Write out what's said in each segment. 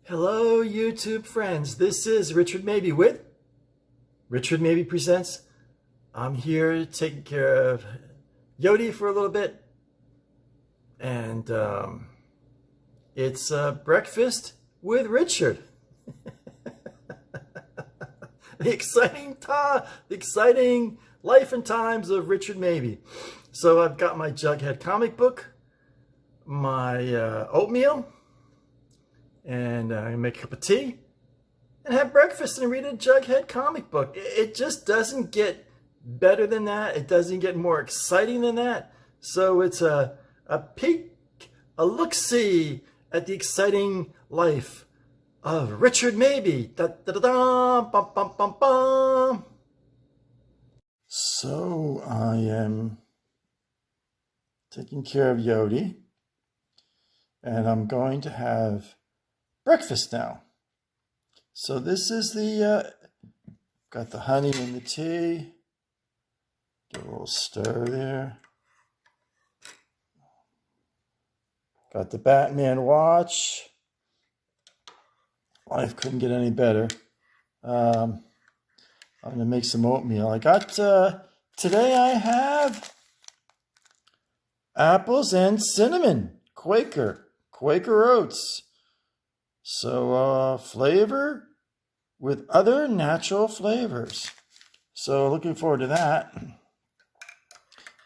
Hello, YouTube friends. This is Richard Mabey with Richard Mabey Presents. I'm here taking care of Yodi for a little bit. And it's breakfast with Richard. The exciting life and times of Richard Mabey. So I've got my Jughead comic book, my oatmeal, and I'm gonna make a cup of tea and have breakfast and read a Jughead comic book. It just doesn't get better than that. It doesn't get more exciting than that. So it's a peek, a look-see at the exciting life of Richard Mabey. Da, da, da, da, bum, bum, bum, bum. So I am taking care of Yodi, and I'm going to have breakfast now. So this is the, got the honey in the tea. Give a little stir there. Got the Batman watch. Life couldn't get any better. I'm going to make some oatmeal. I got, today I have apples and cinnamon. Quaker oats. So flavor with other natural flavors. So looking forward to that.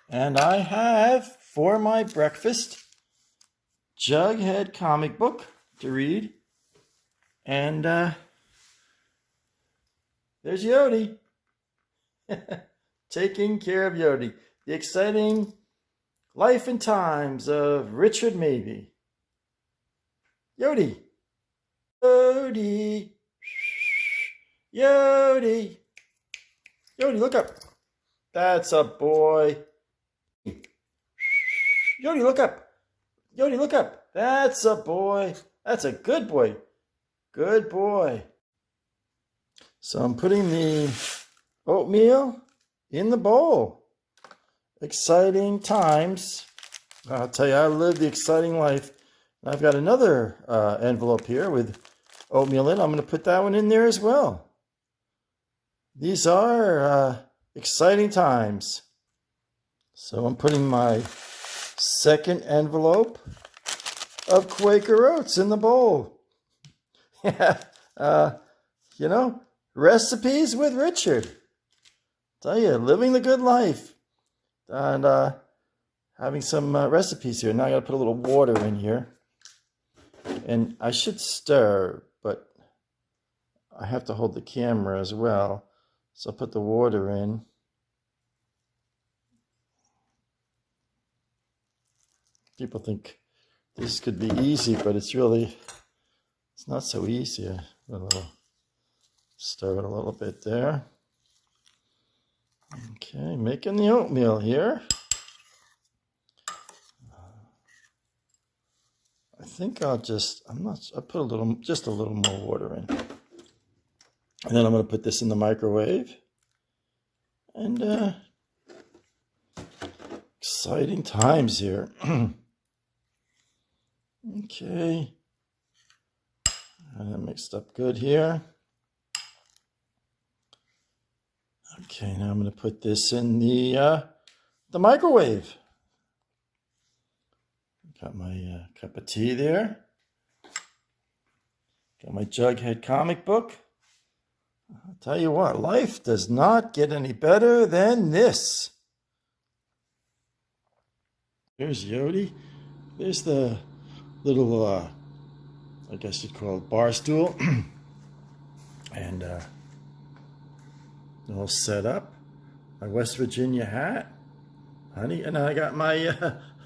And I have for my breakfast Jughead comic book to read. And there's Yodi. Taking care of Yodi. The exciting life and times of Richard Mabey. Yodi. Yodi. Yodi. Yodi, look up. That's a boy. Yodi, look up. Yodi, look up. That's a boy. That's a good boy. Good boy. So I'm putting the oatmeal in the bowl. Exciting times. I'll tell you, I live the exciting life. I've got another envelope here with oatmeal in. I'm going to put that one in there as well. These are exciting times. So I'm putting my second envelope of Quaker oats in the bowl. Yeah, you know, recipes with Richard. Tell you, living the good life. And having some recipes here. Now I got to put a little water in here. And I should stir, but I have to hold the camera as well. So I'll put the water in. People think this could be easy, but it's not so easy. Stir it a little bit there. Okay, making the oatmeal here. I think I'll put just a little more water in. And then I'm going to put this in the microwave. And exciting times here. Okay. And that mixed up good here. Okay, now I'm going to put this in the microwave. Got my cup of tea there. Got my Jughead comic book. I'll tell you what, life does not get any better than this. There's Yodi. There's the little, I guess you'd call it bar stool. And all set up. My West Virginia hat. Honey, and I got my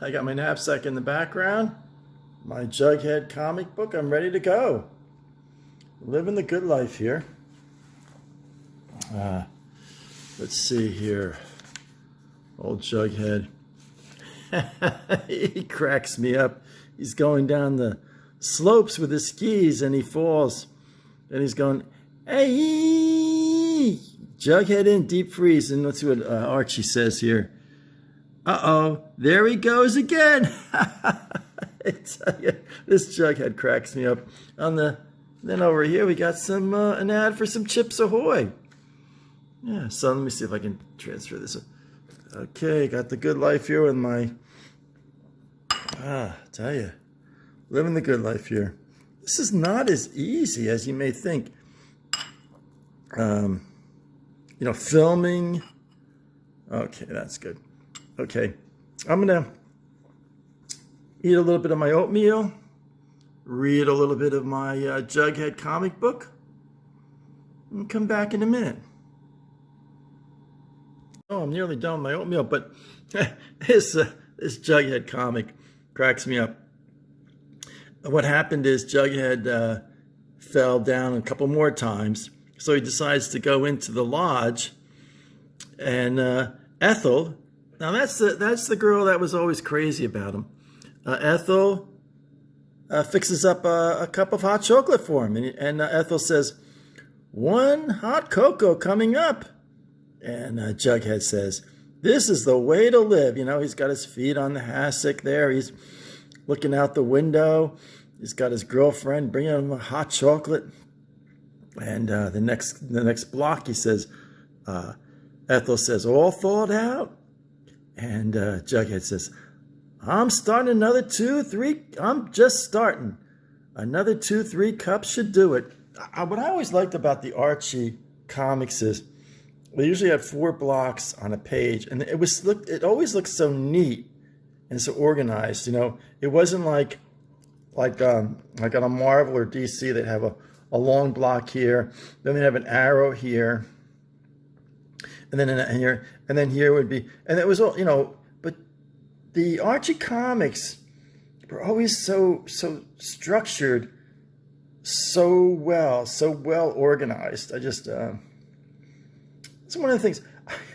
knapsack in the background. My Jughead comic book. I'm ready to go. Living the good life here. Let's see here. Old Jughead. He cracks me up. He's going down the slopes with his skis and he falls. And he's going, hey! Jughead in deep freeze. And let's see what Archie says here. Uh-oh, there he goes again. This Jughead cracks me up. On the Then over here we got some an ad for some Chips Ahoy. Yeah, so let me see if I can transfer this. Okay, got the good life here with my, tell you, living the good life here. This is not as easy as you may think. You know, filming. Okay, that's good. Okay, I'm gonna eat a little bit of my oatmeal, read a little bit of my Jughead comic book, and come back in a minute. Oh, I'm nearly done with my oatmeal, but this Jughead comic cracks me up. What happened is Jughead fell down a couple more times, so he decides to go into the lodge, and Ethel, now that's the girl that was always crazy about him. Ethel fixes up a cup of hot chocolate for him, and Ethel says, "One hot cocoa coming up." And Jughead says, "This is the way to live." You know, he's got his feet on the hassock there. He's looking out the window. He's got his girlfriend bringing him a hot chocolate. And the next block, he says, Ethel says, "All thawed out?" And Jughead says, "I'm starting another 2, 3. I'm just starting. Another 2, 3 cups should do it." What I always liked about the Archie comics is they usually had 4 blocks on a page, and it always looked so neat and so organized. You know, it wasn't like on a Marvel or DC, they'd have a long block here, then they'd have an arrow here, and then here would be, and it was all, you know. But the Archie comics were always so structured, so well organized. I just it's one of the things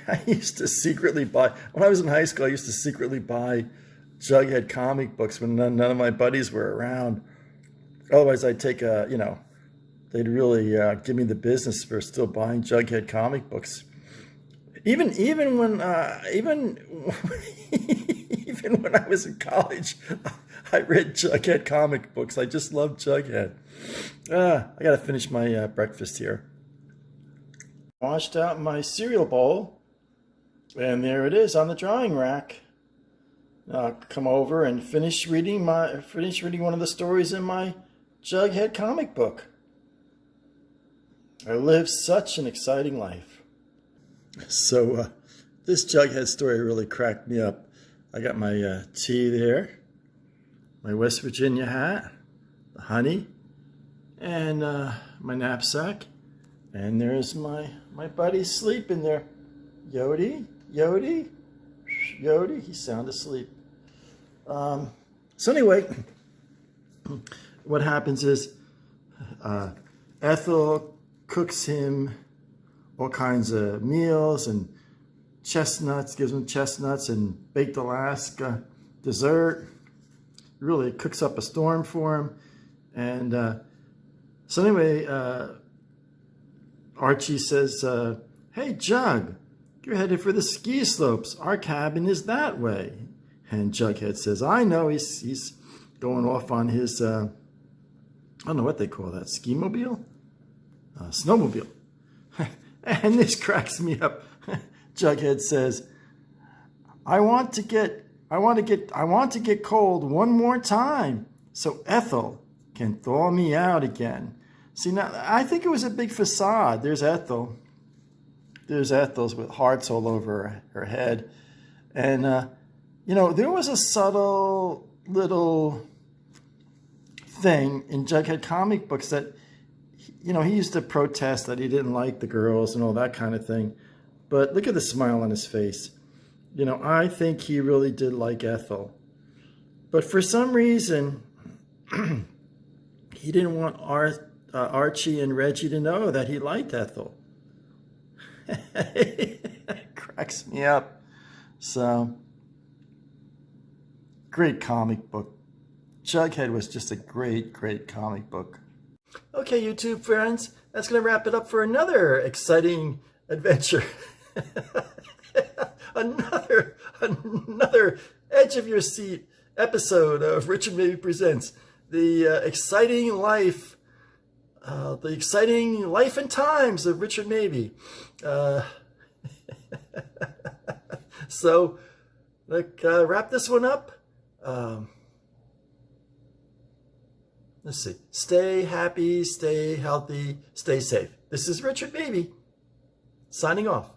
I used to secretly buy when I was in high school. I used to secretly buy Jughead comic books when none of my buddies were around. Otherwise, I'd take they'd really give me the business for still buying Jughead comic books. Even when even when I was in college, I read Jughead comic books. I just loved Jughead. I gotta finish my breakfast here. Washed out my cereal bowl, and there it is on the drying rack. Come over and finish reading one of the stories in my Jughead comic book. I live such an exciting life. So this Jughead story really cracked me up. I got my tea there, my West Virginia hat, the honey, and my knapsack. And there's my buddy sleeping there. Yodi, he's sound asleep. So anyway, what happens is Ethel cooks him all kinds of meals and chestnuts, gives him chestnuts and baked Alaska dessert. Really cooks up a storm for him. And so anyway, Archie says, "Hey, Jug, you're headed for the ski slopes. Our cabin is that way." And Jughead says, "I know." He's going off on his, I don't know what they call that, ski-mobile? Snowmobile. And this cracks me up. Jughead says, I want to get cold one more time so Ethel can thaw me out again." See, now, I think it was a big facade. There's Ethel. There's Ethel's with hearts all over her head. And, you know, there was a subtle little thing in Jughead comic books that, you know, he used to protest that he didn't like the girls and all that kind of thing. But look at the smile on his face. You know, I think he really did like Ethel. But for some reason, he didn't want Archie and Reggie to know that he liked Ethel. It cracks me up. So, great comic book. Jughead was just a great comic book. Okay, YouTube friends, that's going to wrap it up for another exciting adventure. another edge of your seat episode of Richard Mabey Presents the exciting life the exciting life and times of Richard Mabey. So, wrap this one up. Let's see. Stay happy, stay healthy, stay safe. This is Richard Mabey, signing off.